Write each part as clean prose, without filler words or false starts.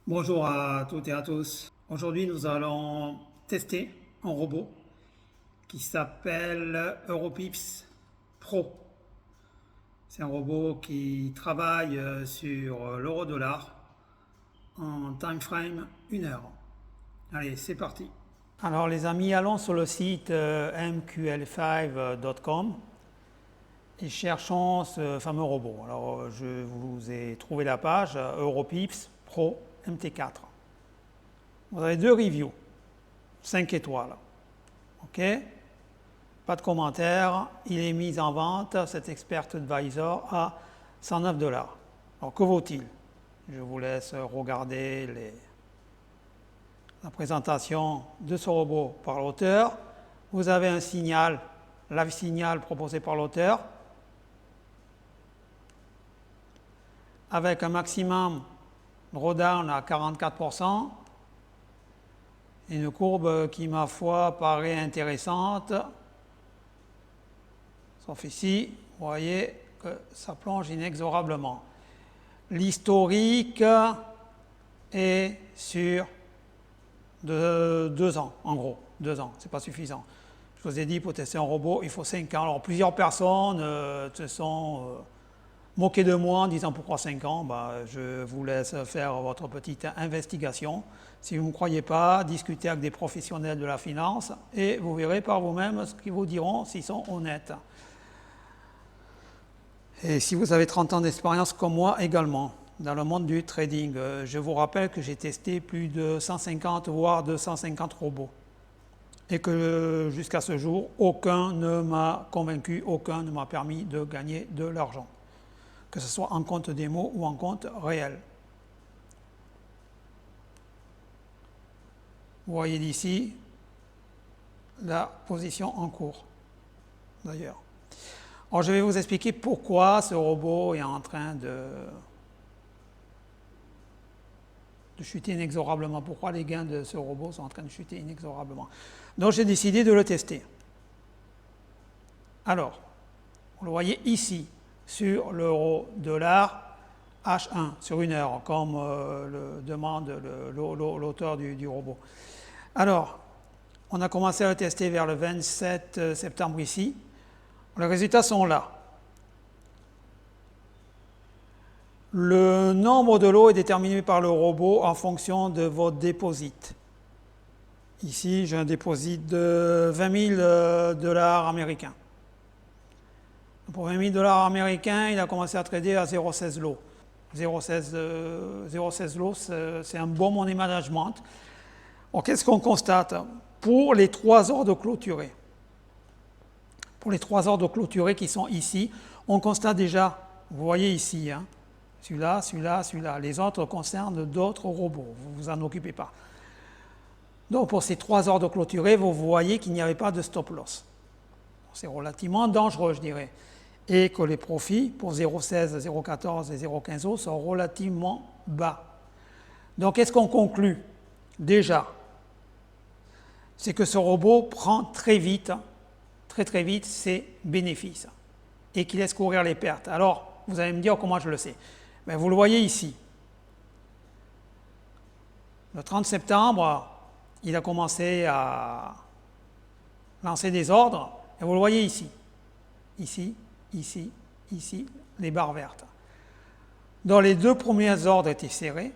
Bonjour à toutes et à tous. Aujourd'hui, nous allons tester un robot qui s'appelle Europips Pro. C'est un robot qui travaille sur l'euro-dollar en time frame 1 heure. Allez, c'est parti. Alors les amis, allons sur le site mql5.com et cherchons ce fameux robot. Alors je vous ai trouvé la page Europips Pro MT4. Vous avez deux reviews, 5 étoiles. OK? Pas de commentaire. Il est mis en vente, cet Expert Advisor, à 109 dollars. Alors que vaut-il? Je vous laisse regarder la présentation de ce robot par l'auteur. Vous avez un signal, live signal proposé par l'auteur, avec un maximum drawdown à 44%. Une courbe qui, ma foi, paraît intéressante. Sauf ici, vous voyez que ça plonge inexorablement. L'historique est sur 2 ans, en gros. 2 ans, c'est pas suffisant. Je vous ai dit, pour tester un robot, il faut 5 ans. Alors, plusieurs personnes se sont moquées de moi en disant pourquoi 5 ans. Je vous laisse faire votre petite investigation. Si vous ne me croyez pas, discutez avec des professionnels de la finance et vous verrez par vous-même ce qu'ils vous diront s'ils sont honnêtes. Et si vous avez 30 ans d'expérience comme moi également dans le monde du trading, je vous rappelle que j'ai testé plus de 150 voire 250 robots et que jusqu'à ce jour, aucun ne m'a convaincu, aucun ne m'a permis de gagner de l'argent, que ce soit en compte démo ou en compte réel. Vous voyez d'ici la position en cours, d'ailleurs. Alors, je vais vous expliquer pourquoi ce robot est en train de chuter inexorablement, pourquoi les gains de ce robot sont en train de chuter inexorablement. Donc, j'ai décidé de le tester. Alors, vous le voyez ici, sur l'euro-dollar H1, sur 1 heure, comme le demande l'auteur du robot. Alors, on a commencé à le tester vers le 27 septembre ici. Les résultats sont là. Le nombre de lots est déterminé par le robot en fonction de votre dépôt. Ici, j'ai un dépôt de 20 000 dollars américains. Pour 20 000 dollars américains, il a commencé à trader à 0,16 lots. 0,16 lots, c'est un bon money management. Alors, qu'est-ce qu'on constate? Pour les 3 ordres clôturés, qui sont ici, on constate déjà, vous voyez ici, hein, celui-là, celui-là, celui-là. Les autres concernent d'autres robots, vous ne vous en occupez pas. Donc pour ces 3 ordres clôturés, vous voyez qu'il n'y avait pas de stop loss. C'est relativement dangereux, je dirais. Et que les profits pour 0,16, 0,14 et 0,15 sont relativement bas. Donc qu'est-ce qu'on conclut? Déjà, c'est que ce robot prend très vite ses bénéfices et qu'il laisse courir les pertes. Alors, vous allez me dire comment je le sais. Mais vous le voyez ici. Le 30 septembre, il a commencé à lancer des ordres et vous le voyez ici. Ici, ici, ici, les barres vertes. Dans les 2 premiers ordres étaient serrés,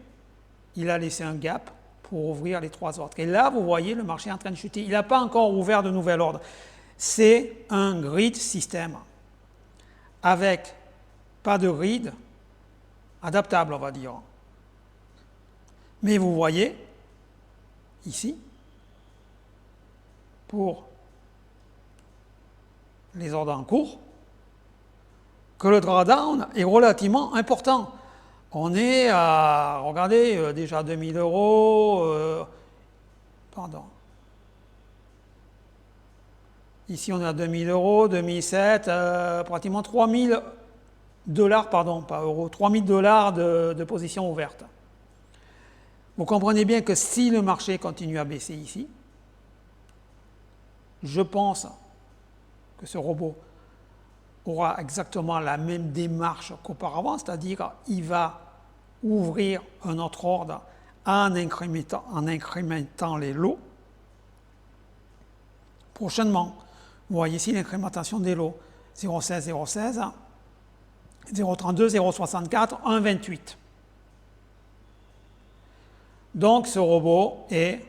il a laissé un gap pour ouvrir les 3 ordres. Et là, vous voyez, le marché est en train de chuter. Il n'a pas encore ouvert de nouvel ordre. C'est un grid système avec pas de grid adaptable, on va dire. Mais vous voyez ici, pour les ordres en cours, que le drawdown est relativement important. On est à, regardez, déjà 2000 €, ici on est à 2000 €, 2007, pratiquement 3000 dollars, pardon, pas euros, 3000 dollars de position ouverte. Vous comprenez bien que si le marché continue à baisser ici, je pense que ce robot aura exactement la même démarche qu'auparavant, c'est-à-dire qu'il va ouvrir un autre ordre en incrémentant les lots. Prochainement, vous voyez ici l'incrémentation des lots. 0,16, 0,16, 0,32, 0,64, 1,28. Donc ce robot est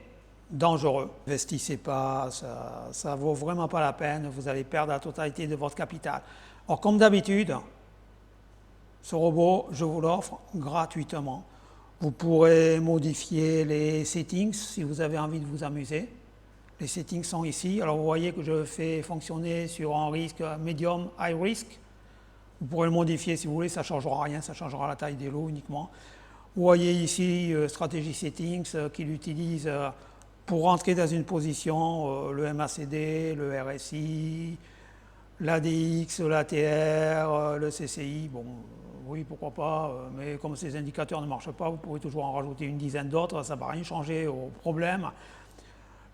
dangereux. N'investissez pas, ça ne vaut vraiment pas la peine, vous allez perdre la totalité de votre capital. Alors comme d'habitude, ce robot, je vous l'offre gratuitement. Vous pourrez modifier les settings si vous avez envie de vous amuser. Les settings sont ici. Alors vous voyez que je fais fonctionner sur un risque medium, high risk. Vous pourrez le modifier si vous voulez, ça ne changera rien, ça changera la taille des lots uniquement. Vous voyez ici Strategy Settings qu'il utilise pour rentrer dans une position, le MACD, le RSI, l'ADX, l'ATR, le CCI. Bon, oui, pourquoi pas, mais comme ces indicateurs ne marchent pas, vous pouvez toujours en rajouter une dizaine d'autres, ça ne va rien changer au problème.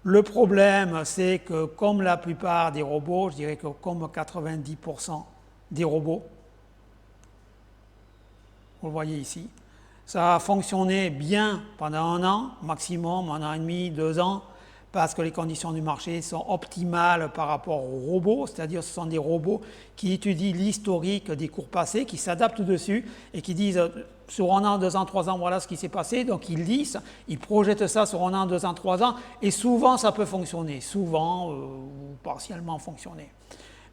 Le problème, c'est que comme la plupart des robots, je dirais que comme 90% des robots, vous le voyez ici, ça a fonctionné bien pendant un an, maximum, un an et demi, 2 ans, parce que les conditions du marché sont optimales par rapport aux robots, c'est-à-dire ce sont des robots qui étudient l'historique des cours passés, qui s'adaptent dessus et qui disent sur un an, 2 ans, 3 ans, voilà ce qui s'est passé, donc ils lisent, ils projettent ça sur un an, 2 ans, 3 ans, et souvent ça peut fonctionner, souvent ou partiellement fonctionner.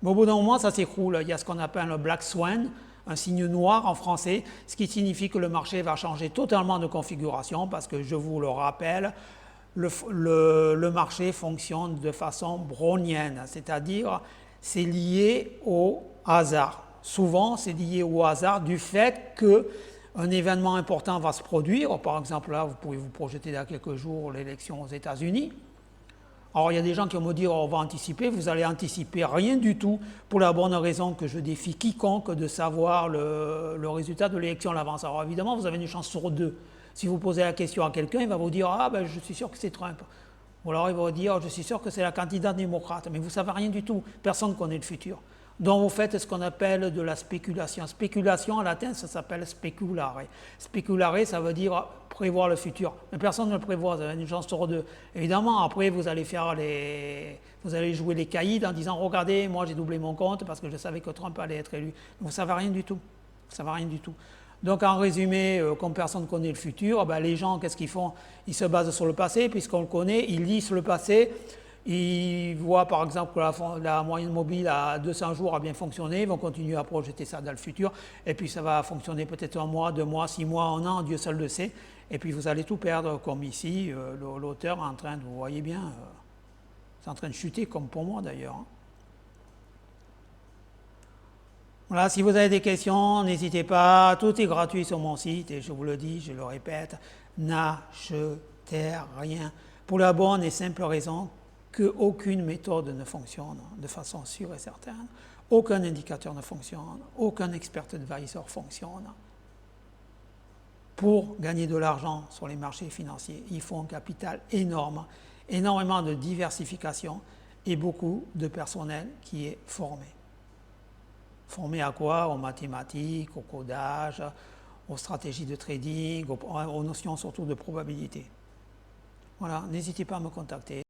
Mais au bout d'un moment, ça s'écroule, il y a ce qu'on appelle le black swan, un signe noir en français, ce qui signifie que le marché va changer totalement de configuration, parce que je vous le rappelle, le marché fonctionne de façon brownienne, c'est-à-dire c'est lié au hasard. Souvent, c'est lié au hasard du fait qu'un événement important va se produire. Par exemple, là, vous pouvez vous projeter dans quelques jours l'élection aux États-Unis. Alors, il y a des gens qui vont me dire on va anticiper, vous allez anticiper rien du tout, pour la bonne raison que je défie quiconque de savoir le résultat de l'élection à l'avance. Alors évidemment, vous avez une chance sur 2. Si vous posez la question à quelqu'un, il va vous dire « Ah, ben je suis sûr que c'est Trump ». Ou alors il va vous dire « Je suis sûr que c'est la candidate démocrate ». Mais vous ne savez rien du tout, personne ne connaît le futur. Donc vous faites ce qu'on appelle de la spéculation. Spéculation en latin, ça s'appelle speculare. Speculare, ça veut dire prévoir le futur. Mais personne ne le prévoit, vous avez une chance sur 2. Évidemment, après vous allez jouer les caïds en disant « Regardez, moi j'ai doublé mon compte parce que je savais que Trump allait être élu ». Vous ne savez rien du tout. Vous ne savez rien du tout. Donc en résumé, comme personne ne connaît le futur, ben, les gens, qu'est-ce qu'ils font? Ils se basent sur le passé, puisqu'on le connaît, ils lisent le passé, ils voient par exemple que la moyenne mobile à 200 jours a bien fonctionné, ils vont continuer à projeter ça dans le futur, et puis ça va fonctionner peut-être 1 mois, 2 mois, 6 mois, 1 an, Dieu seul le sait, et puis vous allez tout perdre, comme ici, l'auteur est en train de, vous voyez bien, c'est en train de chuter, comme pour moi d'ailleurs. Voilà, si vous avez des questions, n'hésitez pas, tout est gratuit sur mon site et je vous le dis, je le répète, n'achetez rien. Pour la bonne et simple raison qu'aucune méthode ne fonctionne de façon sûre et certaine, aucun indicateur ne fonctionne, aucun expert advisor fonctionne. Pour gagner de l'argent sur les marchés financiers, il faut un capital énorme, énormément de diversification et beaucoup de personnel qui est formé. Formé à quoi? Aux mathématiques, au codage, aux stratégies de trading, aux notions surtout de probabilité. Voilà, n'hésitez pas à me contacter.